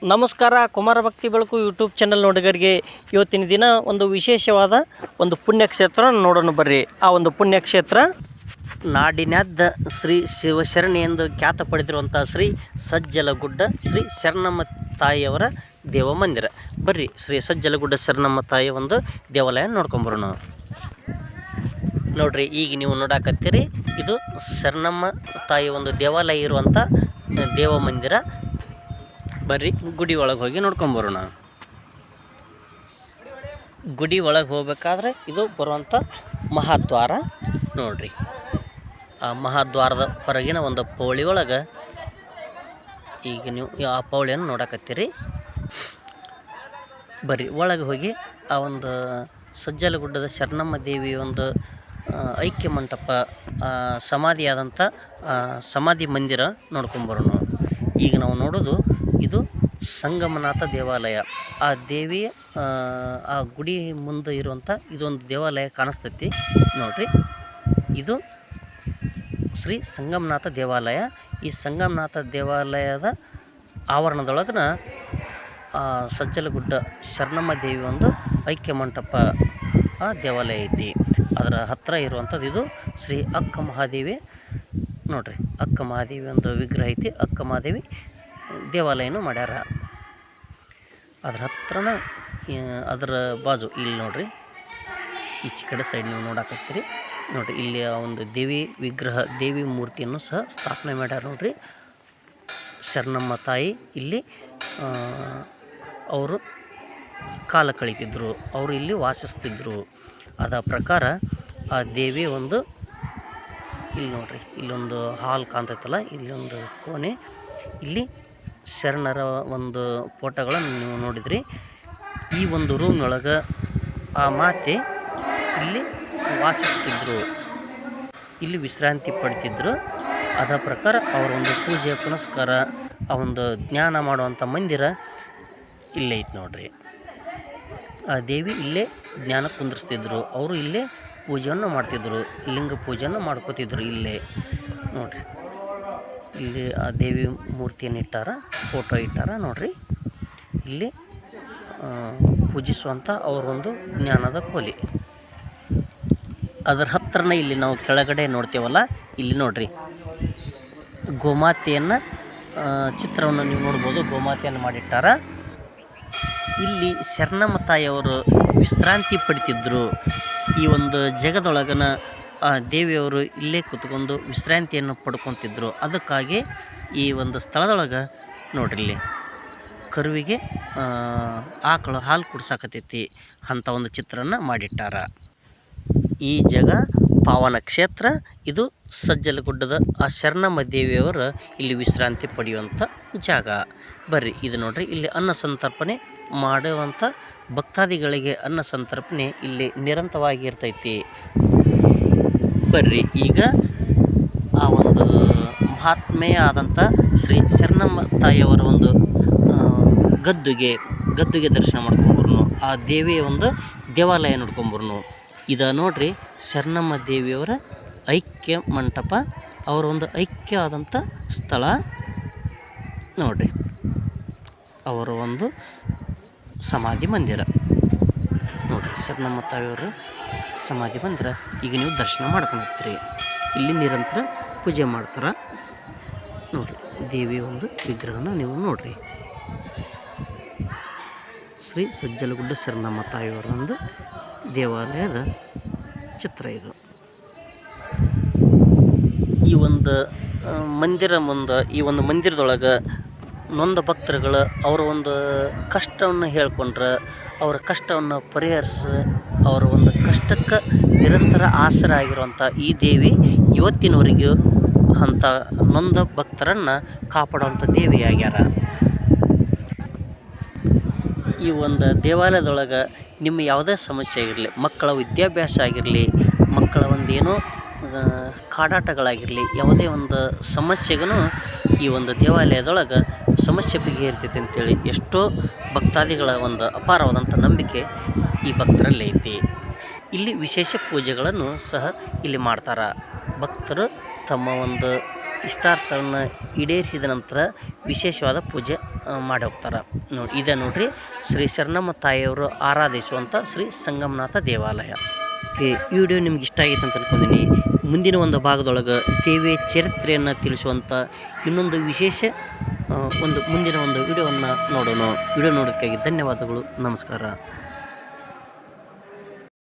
ನಮಸ್ಕಾರ. ಕುಮಾರ ಭಕ್ತಿ ಬೆಳಕು ಯೂಟ್ಯೂಬ್ ಚಾನಲ್ ನೋಡಿಗರಿಗೆ ಇವತ್ತಿನ ದಿನ ಒಂದು ವಿಶೇಷವಾದ ಒಂದು ಪುಣ್ಯಕ್ಷೇತ್ರ ನೋಡೋಣ ಬರ್ರಿ. ಆ ಒಂದು ಪುಣ್ಯಕ್ಷೇತ್ರ ನಾಡಿನಾದ್ದ ಶ್ರೀ ಶಿವಶರಣಿ ಎಂದು ಖ್ಯಾತ ಪಡೆದಿರುವಂಥ ಶ್ರೀ ಸಜ್ಜಲಗುಡ್ಡ ಶ್ರೀ ಶರಣಮ್ಮ ತಾಯಿಯವರ ದೇವಮಂದಿರ. ಬರ್ರಿ ಶ್ರೀ ಸಜ್ಜಲಗುಡ್ಡ ಶರಣಮ್ಮ ತಾಯಿಯ ಒಂದು ದೇವಾಲಯ ನೋಡ್ಕೊಂಬರೋಣ. ನೋಡ್ರಿ, ಈಗ ನೀವು ನೋಡಾಕತ್ತೀರಿ, ಇದು ಶರಣಮ್ಮ ತಾಯಿ ಒಂದು ದೇವಾಲಯ ಇರುವಂಥ ದೇವಮಂದಿರ. ಬರ್ರಿ ಗುಡಿ ಒಳಗೆ ಹೋಗಿ ನೋಡ್ಕೊಂಬರೋಣ. ಗುಡಿ ಒಳಗೆ ಹೋಗ್ಬೇಕಾದ್ರೆ ಇದು ಬರುವಂಥ ಮಹಾದ್ವಾರ ನೋಡ್ರಿ. ಆ ಮಹಾದ್ವಾರದ ಹೊರಗಿನ ಒಂದು ಪೌಳಿ ಒಳಗೆ ಈಗ ನೀವು ಆ ಪೌಳಿಯನ್ನು ನೋಡಕತ್ತೀರಿ. ಬರ್ರಿ ಒಳಗೆ ಹೋಗಿ ಆ ಒಂದು ಸಜ್ಜಲಗುಡ್ಡದ ಶರಣಮ್ಮ ದೇವಿ ಒಂದು ಐಕ್ಯ ಮಂಟಪ, ಸಮಾಧಿಯಾದಂಥ ಸಮಾಧಿ ಮಂದಿರ ನೋಡ್ಕೊಂಬರೋಣ. ಈಗ ನಾವು ನೋಡೋದು ಇದು ಸಂಗಮನಾಥ ದೇವಾಲಯ. ಆ ದೇವಿಯ ಆ ಗುಡಿ ಮುಂದೆ ಇರುವಂಥ ಇದೊಂದು ದೇವಾಲಯ ಕಾಣಿಸ್ತೈತಿ ನೋಡ್ರಿ. ಇದು ಶ್ರೀ ಸಂಗಮನಾಥ ದೇವಾಲಯ. ಈ ಸಂಗಮನಾಥ ದೇವಾಲಯದ ಆವರಣದೊಳಗನ ಸಜ್ಜಲಗುಡ್ಡ ಶರಣಮ್ಮ ದೇವಿ ಒಂದು ಐಕ್ಯ ಮಂಟಪ ಆ ದೇವಾಲಯ ಐತಿ. ಅದರ ಹತ್ತಿರ ಇರುವಂಥದ್ದು ಇದು ಶ್ರೀ ಅಕ್ಕ ಮಹಾದೇವಿ ನೋಡ್ರಿ. ಅಕ್ಕ ಮಹಾದೇವಿ ಒಂದು ವಿಗ್ರಹ ಐತಿ. ಅಕ್ಕ ಮಹಾದೇವಿ ದೇವಾಲಯನೂ ಮಾಡ್ಯಾರ. ಅದ್ರ ಹತ್ರನ ಅದರ ಬಾಜು ಇಲ್ಲಿ ನೋಡ್ರಿ, ಈಚೆ ಕಡೆ ಸೈಡ್ ನೀವು ನೋಡಾಕತ್ತೀರಿ ನೋಡ್ರಿ. ಇಲ್ಲಿ ಆ ಒಂದು ದೇವಿ ವಿಗ್ರಹ, ದೇವಿ ಮೂರ್ತಿಯನ್ನು ಸಹ ಸ್ಥಾಪನೆ ಮಾಡ್ಯಾರ ನೋಡ್ರಿ. ಶರಣಮ್ಮ ತಾಯಿ ಇಲ್ಲಿ ಅವರು ಕಾಲ ಕಳೀತಿದ್ರು, ಅವರು ಇಲ್ಲಿ ವಾಸಿಸ್ತಿದ್ರು. ಅದ ಪ್ರಕಾರ ಆ ದೇವಿ ಒಂದು ಇಲ್ಲಿ ನೋಡ್ರಿ, ಇಲ್ಲೊಂದು ಹಾಲ್ ಕಾಣ್ತೈತಲ್ಲ, ಇಲ್ಲಿ ಒಂದು ಕೋಣೆ, ಇಲ್ಲಿ ಶರಣರ ಒಂದು ಫೋಟೋಗಳನ್ನು ನೀವು ನೋಡಿದ್ರಿ. ಈ ಒಂದು ರೂಮ್ನೊಳಗೆ ಆ ಮಾತೆ ಇಲ್ಲಿ ವಾಸಿಸ್ತಿದ್ರು, ಇಲ್ಲಿ ವಿಶ್ರಾಂತಿ ಪಡ್ತಿದ್ರು. ಅದರ ಪ್ರಕಾರ ಅವರ ಒಂದು ಪೂಜೆ ಪುನಸ್ಕಾರ, ಆ ಒಂದು ಜ್ಞಾನ ಮಾಡುವಂಥ ಮಂದಿರ ಇಲ್ಲೇ ಐತೆ ನೋಡ್ರಿ. ಆ ದೇವಿ ಇಲ್ಲೇ ಜ್ಞಾನ ಕುಂದಿರ್ಸ್ತಿದ್ರು. ಅವರು ಇಲ್ಲೇ ಪೂಜೆಯನ್ನು ಮಾಡ್ತಿದ್ರು, ಲಿಂಗ ಪೂಜೆಯನ್ನು ಮಾಡ್ಕೋತಿದ್ರು ಇಲ್ಲೇ ನೋಡ್ರಿ. ಇಲ್ಲಿ ಆ ದೇವಿ ಮೂರ್ತಿಯನ್ನು ಇಟ್ಟಾರ, ಫೋಟೋ ಇಟ್ಟಾರ ನೋಡ್ರಿ. ಇಲ್ಲಿ ಪೂಜಿಸುವಂಥ ಅವರೊಂದು ಜ್ಞಾನದ ಕೋಲಿ. ಅದರ ಹತ್ರನೇ ಇಲ್ಲಿ ನಾವು ಕೆಳಗಡೆ ನೋಡ್ತೇವಲ್ಲ, ಇಲ್ಲಿ ನೋಡ್ರಿ ಗೋಮಾತೆಯನ್ನು ಚಿತ್ರವನ್ನು ನೀವು ನೋಡ್ಬೋದು. ಗೋಮಾತೆಯನ್ನು ಮಾಡಿಟ್ಟಾರ. ಇಲ್ಲಿ ಶರಣಮ್ಮ ತಾಯಿಯವರು ವಿಶ್ರಾಂತಿ ಪಡಿತಿದ್ರು. ಈ ಒಂದು ಜಗದೊಳಗನ ಆ ದೇವಿಯವರು ಇಲ್ಲೇ ಕೂತ್ಕೊಂಡು ವಿಶ್ರಾಂತಿಯನ್ನು ಪಡ್ಕೊತಿದ್ರು. ಅದಕ್ಕಾಗಿ ಈ ಒಂದು ಸ್ಥಳದೊಳಗೆ ನೋಡ್ರಿ, ಇಲ್ಲಿ ಕರುವಿಗೆ ಆಕಳು ಹಾಲು ಕುಡ್ಸಾಕತೈತಿ ಅಂಥ ಒಂದು ಚಿತ್ರನ ಮಾಡಿಟ್ಟಾರ. ಈ ಜಾಗ ಪಾವನ ಕ್ಷೇತ್ರ. ಇದು ಸಜ್ಜಲಗುಡ್ಡದ ಆ ಶರಣಮ್ಮ ದೇವಿಯವರು ಇಲ್ಲಿ ವಿಶ್ರಾಂತಿ ಪಡೆಯುವಂಥ ಜಾಗ. ಬರ್ರಿ ಇದು ನೋಡ್ರಿ, ಇಲ್ಲಿ ಅನ್ನ ಸಂತರ್ಪಣೆ ಮಾಡುವಂಥ ಭಕ್ತಾದಿಗಳಿಗೆ ಅನ್ನ ಸಂತರ್ಪಣೆ ಇಲ್ಲಿ ನಿರಂತರವಾಗಿ ಇರ್ತೈತಿ. ಬರ್ರಿ ಈಗ ಆ ಒಂದು ಮಹಾತ್ಮೆಯ ಆದಂಥ ಶ್ರೀ ಶರಣಮ್ಮ ತಾಯಿಯವರ ಒಂದು ಗದ್ದುಗೆ ದರ್ಶನ ಮಾಡ್ಕೊಂಬರ್ನು. ಆ ದೇವಿಯ ಒಂದು ದೇವಾಲಯ ನೋಡ್ಕೊಂಬರ್ನು. ಇದು ನೋಡ್ರಿ ಶರಣಮ್ಮ ದೇವಿಯವರ ಐಕ್ಯ ಮಂಟಪ, ಅವರ ಒಂದು ಐಕ್ಯ ಆದಂಥ ಸ್ಥಳ ನೋಡ್ರಿ. ಅವರ ಒಂದು ಸಮಾಧಿ ಮಂದಿರ ನೋಡ್ರಿ, ಶರಣಮ್ಮ ತಾಯಿಯವರ ಸಮಾಧಿ ಮಂದಿರ. ಈಗ ನೀವು ದರ್ಶನ ಮಾಡ್ಕೊಂಡಿರ್ತೀರಿ. ಇಲ್ಲಿ ನಿರಂತರ ಪೂಜೆ ಮಾಡ್ತಾರೆ ನೋಡ್ರಿ. ದೇವಿಯ ಒಂದು ವಿಗ್ರಹನ ನೀವು ನೋಡ್ರಿ. ಶ್ರೀ ಸಜ್ಜಲಗುಡ್ಡ ಶರಣಮ್ಮ ತಾಯಿಯವರ ಒಂದು ದೇವಾಲಯದ ಚಿತ್ರ ಇದು. ಈ ಒಂದು ಮಂದಿರ ಮುಂದೆ, ಈ ಒಂದು ಮಂದಿರದೊಳಗೆ ನೊಂದ ಭಕ್ತರುಗಳು ಅವರ ಒಂದು ಕಷ್ಟವನ್ನು ಹೇಳ್ಕೊಂಡ್ರೆ, ಅವರ ಕಷ್ಟವನ್ನು ಪರಿಹರಿಸಿ ಅವರ ಒಂದು ಕಷ್ಟಕ್ಕೆ ನಿರಂತರ ಆಸರೆ ಆಗಿರುವಂಥ ಈ ದೇವಿ ಇವತ್ತಿನವರೆಗೂ ಅಂಥ ನೊಂದ ಭಕ್ತರನ್ನು ಕಾಪಾಡುವಂಥ ದೇವಿ ಆಗ್ಯಾರ. ಈ ಒಂದು ದೇವಾಲಯದೊಳಗೆ ನಿಮ್ಮ ಯಾವುದೇ ಸಮಸ್ಯೆ ಆಗಿರಲಿ, ಮಕ್ಕಳ ವಿದ್ಯಾಭ್ಯಾಸ ಆಗಿರಲಿ, ಮಕ್ಕಳ ಒಂದು ಏನೋ ಕಾಡಾಟಗಳಾಗಿರಲಿ, ಯಾವುದೇ ಒಂದು ಸಮಸ್ಯೆಗೂ ಈ ಒಂದು ದೇವಾಲಯದೊಳಗೆ ಸಮಸ್ಯೆ ಬಗೆಹರಿತೈತೆ ಅಂತೇಳಿ ಎಷ್ಟೋ ಭಕ್ತಾದಿಗಳ ಒಂದು ಅಪಾರವಾದಂಥ ನಂಬಿಕೆ ಈ ಭಕ್ತರಲ್ಲಿ ಐತಿ. ಇಲ್ಲಿ ವಿಶೇಷ ಪೂಜೆಗಳನ್ನು ಸಹ ಇಲ್ಲಿ ಮಾಡ್ತಾರೆ. ಭಕ್ತರು ತಮ್ಮ ಒಂದು ಇಷ್ಟಾರ್ಥವನ್ನು ಈಡೇರಿಸಿದ ನಂತರ ವಿಶೇಷವಾದ ಪೂಜೆ ಮಾಡಿ ಹೋಗ್ತಾರೆ. ಇದೆ ನೋಡಿರಿ ಶ್ರೀ ಶರಣಮ್ಮ ತಾಯಿಯವರು ಆರಾಧಿಸುವಂಥ ಶ್ರೀ ಸಂಗಮನಾಥ ದೇವಾಲಯ. ಈ ವಿಡಿಯೋ ನಿಮ್ಗೆ ಇಷ್ಟ ಆಗೈತೆ ಅಂತ ಅಂದ್ಕೊಂಡಿನಿ. ಮುಂದಿನ ಒಂದು ಭಾಗದೊಳಗೆ ದೇವಿಯ ಚರಿತ್ರೆಯನ್ನು ತಿಳಿಸುವಂಥ ಇನ್ನೊಂದು ವಿಶೇಷ ಮುಂದಿನ ಒಂದು ವಿಡಿಯೋವನ್ನು ನೋಡೋಣ. ವಿಡಿಯೋ ನೋಡೋದಕ್ಕಾಗಿ ಧನ್ಯವಾದಗಳು. ನಮಸ್ಕಾರ.